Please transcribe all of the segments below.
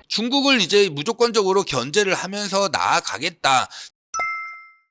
중국을 이제 무조건적으로 견제를 하면서 나아가겠다.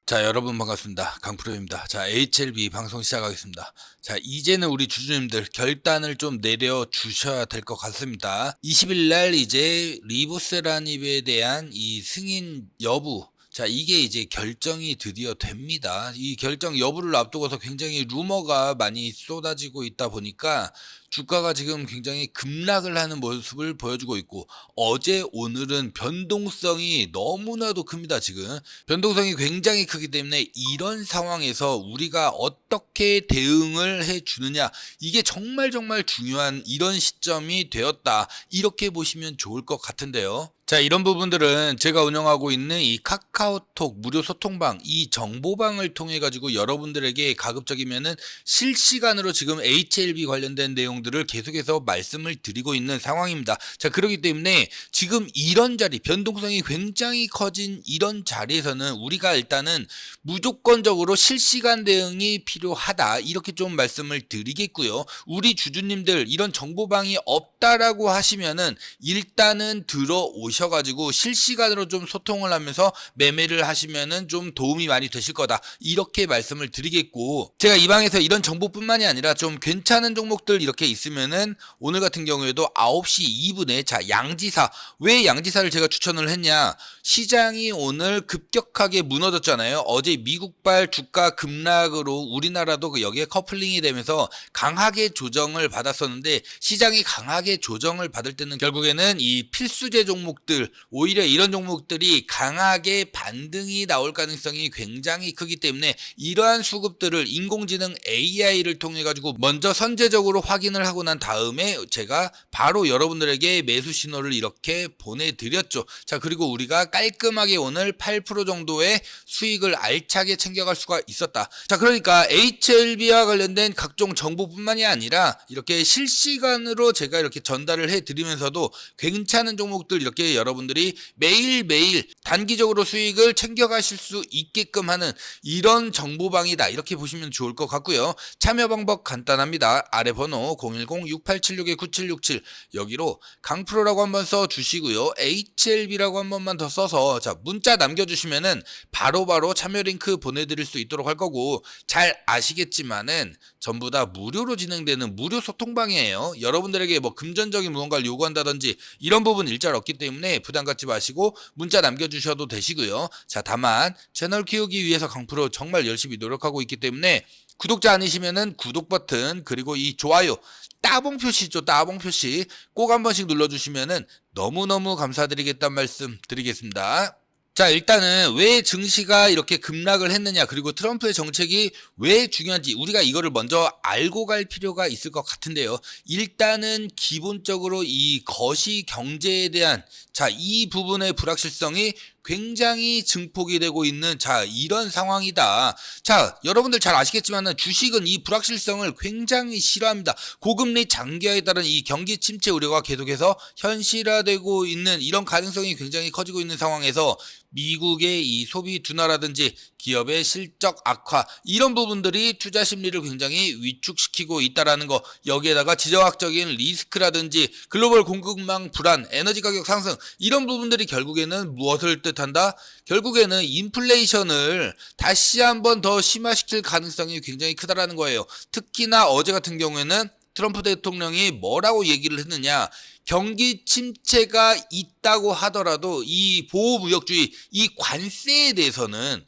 자, 여러분 반갑습니다. 강프로입니다. 자, HLB 방송 시작하겠습니다. 자, 이제는 우리 주주님들 결단을 좀 내려 주셔야 될 것 같습니다. 20일 날 이제 리보세라님에 대한 이 승인 여부, 자, 이게 이제 결정이 드디어 됩니다. 이 결정 여부를 앞두고서 굉장히 루머가 많이 쏟아지고 있다 보니까 주가가 지금 굉장히 급락을 하는 모습을 보여주고 있고, 어제 오늘은 변동성이 너무나도 큽니다. 지금 변동성이 굉장히 크기 때문에 이런 상황에서 우리가 어떻게 대응을 해주느냐, 이게 정말 중요한 이런 시점이 되었다, 이렇게 보시면 좋을 것 같은데요. 자, 이런 부분들은 제가 운영하고 있는 이 카카오톡 무료 소통방, 이 정보방을 통해 가지고 여러분들에게 가급적이면은 실시간으로 지금 HLB 관련된 내용들을 계속해서 말씀을 드리고 있는 상황입니다. 자, 그렇기 때문에 지금 이런 자리, 변동성이 굉장히 커진 이런 자리에서는 우리가 일단은 무조건적으로 실시간 대응이 필요하다, 이렇게 좀 말씀을 드리겠고요. 우리 주주님들 이런 정보방이 없다라고 하시면은 일단은 들어오셔가지고 실시간으로 좀 소통을 하면서 매매를 하시면은 좀 도움이 많이 되실 거다, 이렇게 말씀을 드리겠고, 제가 이 방에서 이런 정보뿐만이 아니라 좀 괜찮은 종목들 이렇게 있으면은 오늘 같은 경우에도 9시 2분에 자, 양지사. 왜 양지사를 제가 추천을 했냐, 시장이 오늘 급격하게 무너졌잖아요. 어제 미국발 주가 급락으로 우리나라도 여기에 커플링이 되면서 강하게 조정을 받았었는데, 시장이 강하게 조정을 받을 때는 결국에는 이 필수제 종목들, 오히려 이런 종목들이 강하게 반등이 나올 가능성이 굉장히 크기 때문에 이러한 수급들을 인공지능 AI를 통해 가지고 먼저 선제적으로 확인을 하고 난 다음에 제가 바로 여러분들에게 매수 신호를 이렇게 보내드렸죠. 자, 그리고 우리가 깔끔하게 오늘 8% 정도의 수익을 알차게 챙겨갈 수가 있었다. 자, 그러니까 HLB와 관련된 각종 정보뿐만이 아니라 이렇게 실시간으로 제가 이렇게 전달을 해드리면서도 괜찮은 종목들 이렇게 여러분들이 매일매일 단기적으로 수익을 챙겨가실 수 있게끔 하는 이런 정보방이다, 이렇게 보시면 좋을 것 같고요. 참여 방법 간단합니다. 아래 번호 010-6876-9767 여기로 강프로라고 한번 써주시고요. HLB라고 한 번만 더 써서 자, 문자 남겨주시면은 바로바로 참여 링크 보내드릴 수 있도록 할 거고, 잘 아시겠지만은 전부 다 무료로 진행되는 무료 소통방이에요. 여러분들에게 뭐 금전적인 무언가를 요구한다든지 이런 부분 일절 없기 때문에 부담 갖지 마시고 문자 남겨주셔도 되시고요. 자, 다만 채널 키우기 위해서 강프로 정말 열심히 노력하고 있기 때문에 구독자 아니시면은 구독 버튼, 그리고 이 좋아요 따봉 표시 있죠, 따봉 표시 꼭 한 번씩 눌러주시면은 너무너무 감사드리겠다는 말씀 드리겠습니다. 자, 일단은 왜 증시가 이렇게 급락을 했느냐, 그리고 트럼프의 정책이 왜 중요한지 우리가 이거를 먼저 알고 갈 필요가 있을 것 같은데요. 일단은 기본적으로 이 거시 경제에 대한 자, 이 부분의 불확실성이 굉장히 증폭이 되고 있는 자, 이런 상황이다. 자, 여러분들 잘 아시겠지만 주식은 이 불확실성을 굉장히 싫어합니다. 고금리 장기화에 따른 이 경기 침체 우려가 계속해서 현실화되고 있는 이런 가능성이 굉장히 커지고 있는 상황에서 미국의 이 소비 둔화라든지 기업의 실적 악화, 이런 부분들이 투자 심리를 굉장히 위축시키고 있다라는 거, 여기에다가 지정학적인 리스크라든지 글로벌 공급망 불안, 에너지 가격 상승, 이런 부분들이 결국에는 무엇을 뜻한다? 결국에는 인플레이션을 다시 한번 더 심화시킬 가능성이 굉장히 크다라는 거예요. 특히나 어제 같은 경우에는 트럼프 대통령이 뭐라고 얘기를 했느냐, 경기 침체가 있다고 하더라도 이 보호무역주의, 이 관세에 대해서는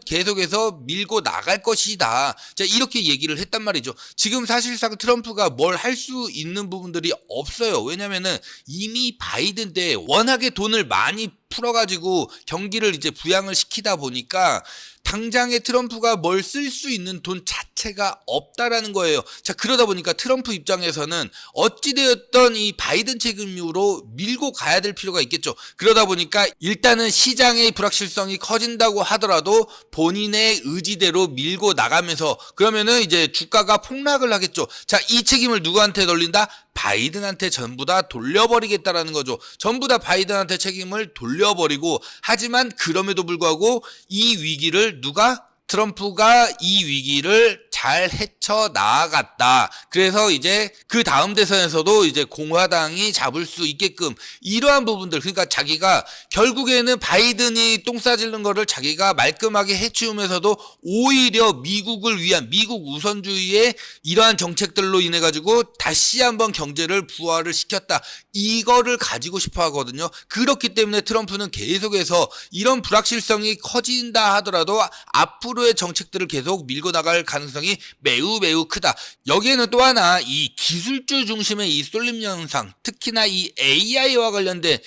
계속해서 밀고 나갈 것이다. 자, 이렇게 얘기를 했단 말이죠. 지금 사실상 트럼프가 뭘 할 수 있는 부분들이 없어요. 왜냐면은 이미 바이든 때 워낙에 돈을 많이 풀어가지고 경기를 이제 부양을 시키다 보니까 당장에 트럼프가 뭘 쓸 수 있는 돈 자체가 없다라는 거예요. 자, 그러다 보니까 트럼프 입장에서는 어찌되었던 이 바이든 책임으로 밀고 가야 될 필요가 있겠죠. 그러다 보니까 일단은 시장의 불확실성이 커진다고 하더라도 본인의 의지대로 밀고 나가면서 그러면은 이제 주가가 폭락을 하겠죠. 자, 이 책임을 누구한테 돌린다? 바이든한테 전부 다 돌려버리겠다라는 거죠. 전부 다 바이든한테 책임을 돌려버리고, 하지만 그럼에도 불구하고 이 위기를 누가? 트럼프가 이 위기를 잘 헤쳐나갔다. 그래서 이제 그 다음 대선에서도 이제 공화당이 잡을 수 있게끔 이러한 부분들, 그러니까 자기가 결국에는 바이든이 똥 싸지는 거를 자기가 말끔하게 해치우면서도 오히려 미국을 위한 미국 우선주의의 이러한 정책들로 인해 가지고 다시 한번 경제를 부활을 시켰다. 이거를 가지고 싶어 하거든요. 그렇기 때문에 트럼프는 계속해서 이런 불확실성이 커진다 하더라도 앞으로의 정책들을 계속 밀고 나갈 가능성이 매우 매우 크다. 여기에는 또 하나 이 기술주 중심의 이 쏠림 현상, 특히나 이 AI와 관련된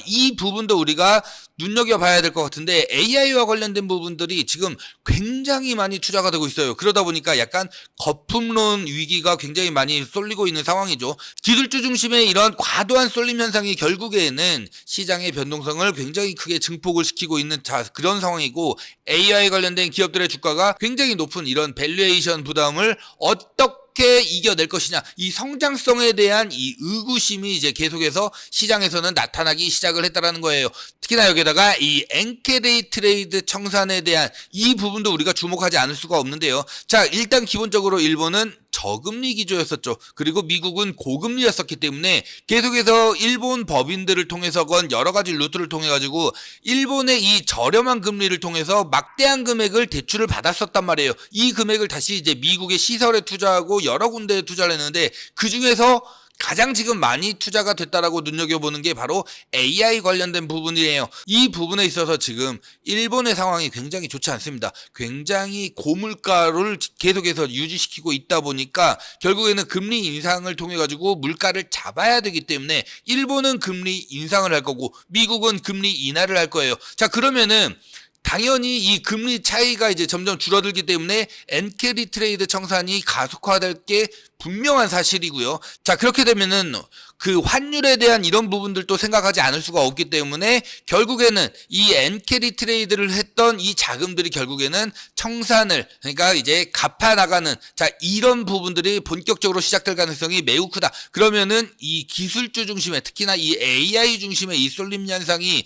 이 부분도 우리가 눈여겨봐야 될 것 같은데, AI와 관련된 부분들이 지금 굉장히 많이 투자가 되고 있어요. 그러다 보니까 약간 거품론 위기가 굉장히 많이 쏠리고 있는 상황이죠. 기술주 중심의 이런 과도한 쏠림 현상이 결국에는 시장의 변동성을 굉장히 크게 증폭을 시키고 있는 그런 상황이고, AI 관련된 기업들의 주가가 굉장히 높은 이런 밸류에이션 부담을 어떻게 이겨낼 것이냐, 이 성장성에 대한 이 의구심이 이제 계속해서 시장에서는 나타나기 시작을 했다라는 거예요. 특히나 여기다가 이 엔캐리 트레이드 청산에 대한 이 부분도 우리가 주목하지 않을 수가 없는데요. 자, 일단 기본적으로 일본은 저금리 기조였었죠. 그리고 미국은 고금리였었기 때문에 계속해서 일본 법인들을 통해서건 여러 가지 루트를 통해 가지고 일본의 이 저렴한 금리를 통해서 막대한 금액을 대출을 받았었단 말이에요. 이 금액을 다시 이제 미국의 시설에 투자하고 여러 군데에 투자를 했는데, 그 중에서 가장 지금 많이 투자가 됐다라고 눈여겨보는 게 바로 AI 관련된 부분이에요. 이 부분에 있어서 지금 일본의 상황이 굉장히 좋지 않습니다. 굉장히 고물가를 계속해서 유지시키고 있다 보니까 결국에는 금리 인상을 통해 가지고 물가를 잡아야 되기 때문에 일본은 금리 인상을 할 거고 미국은 금리 인하를 할 거예요. 자, 그러면은 당연히 이 금리 차이가 이제 점점 줄어들기 때문에 엔캐리 트레이드 청산이 가속화될 게 분명한 사실이고요. 자, 그렇게 되면은 그 환율에 대한 이런 부분들도 생각하지 않을 수가 없기 때문에 결국에는 이 엔캐리 트레이드를 했던 이 자금들이 결국에는 청산을, 그러니까 이제 갚아 나가는, 이런 부분들이 본격적으로 시작될 가능성이 매우 크다. 그러면은 이 기술주 중심의, 특히나 이 AI 중심의 이 쏠림 현상이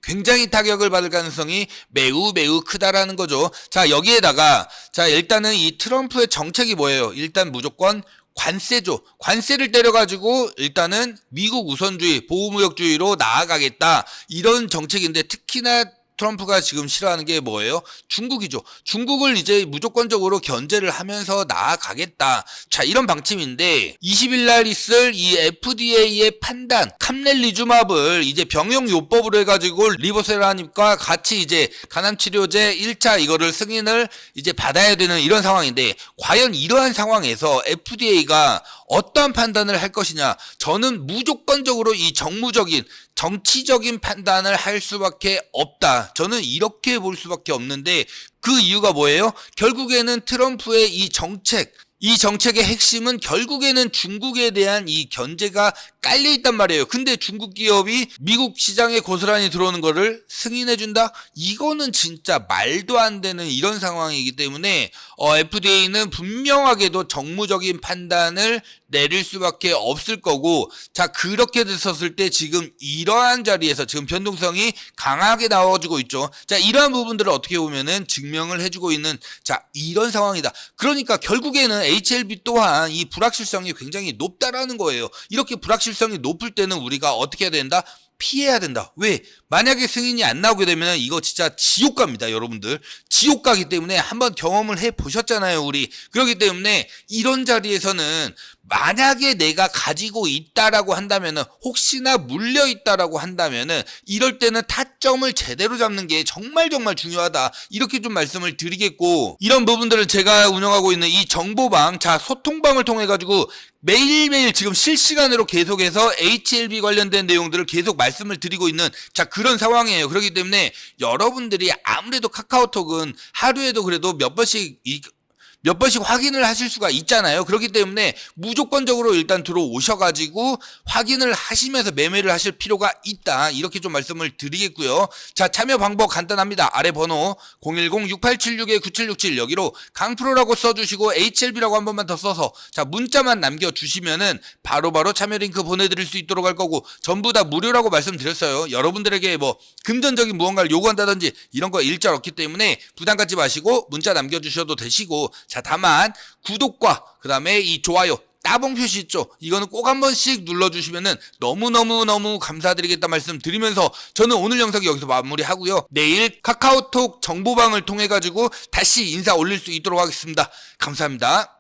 굉장히 타격을 받을 가능성이 매우 매우 크다라는 거죠. 자, 여기에다가 일단은 이 트럼프의 정책이 뭐예요? 일단 무조건 관세죠. 관세를 때려가지고 일단은 미국 우선주의, 보호무역주의로 나아가겠다, 이런 정책인데, 특히나 트럼프가 지금 싫어하는 게 뭐예요? 중국이죠. 중국을 이제 무조건적으로 견제를 하면서 나아가겠다. 자, 이런 방침인데 20일 날 있을 이 FDA의 판단, 캄렐리주맙을 이제 병용요법으로 해가지고 리보세라닙과 같이 이제 간암치료제 1차 이거를 승인을 이제 받아야 되는 이런 상황인데, 과연 이러한 상황에서 FDA가 어떠한 판단을 할 것이냐? 저는 무조건적으로 이 정치적인 판단을 할 수밖에 없다. 저는 이렇게 볼 수밖에 없는데, 그 이유가 뭐예요? 결국에는 트럼프의 이 정책의 핵심은 결국에는 중국에 대한 이 견제가 깔려 있단 말이에요. 근데 중국 기업이 미국 시장에 고스란히 들어오는 거를 승인해준다? 이거는 진짜 말도 안 되는 이런 상황이기 때문에 FDA는 분명하게도 정무적인 판단을 내릴 수밖에 없을 거고, 자, 그렇게 됐었을 때 지금 이러한 자리에서 지금 변동성이 강하게 나와주고 있죠. 자, 이러한 부분들을 어떻게 보면은 증명을 해주고 있는 이런 상황이다. 그러니까 결국에는 HLB 또한 이 불확실성이 굉장히 높다라는 거예요. 이렇게 불확실성이 높을 때는 우리가 어떻게 해야 된다? 피해야 된다. 왜? 만약에 승인이 안 나오게 되면 이거 진짜 지옥갑니다, 여러분들. 지옥가기 때문에 한번 경험을 해보셨잖아요, 우리. 그렇기 때문에 이런 자리에서는 만약에 내가 가지고 있다라고 한다면은, 혹시나 물려 있다라고 한다면은, 이럴 때는 타점을 제대로 잡는 게 정말 중요하다, 이렇게 좀 말씀을 드리겠고, 이런 부분들은 제가 운영하고 있는 이 정보방, 소통방을 통해 가지고 매일매일 지금 실시간으로 계속해서 HLB 관련된 내용들을 계속 말씀을 드리고 있는 그런 상황이에요. 그렇기 때문에 여러분들이 아무래도 카카오톡은 하루에도 그래도 몇 번씩 몇 번씩 확인을 하실 수가 있잖아요. 그렇기 때문에 무조건적으로 일단 들어오셔가지고 확인을 하시면서 매매를 하실 필요가 있다. 이렇게 좀 말씀을 드리겠고요. 자, 참여 방법 간단합니다. 아래 번호 010-6876-9767 여기로 강프로라고 써주시고 HLB라고 한 번만 더 써서 자, 문자만 남겨주시면은 바로바로 참여 링크 보내드릴 수 있도록 할 거고 전부 다 무료라고 말씀드렸어요. 여러분들에게 뭐 금전적인 무언가를 요구한다든지 이런 거 일절 없기 때문에 부담 갖지 마시고 문자 남겨주셔도 되시고 자, 다만 구독과 그 다음에 이 좋아요 따봉 표시 있죠? 이거는 꼭 한 번씩 눌러주시면은 너무너무 감사드리겠다 말씀드리면서 저는 오늘 영상 여기서 마무리하고요. 내일 카카오톡 정보방을 통해 가지고 다시 인사 올릴 수 있도록 하겠습니다. 감사합니다.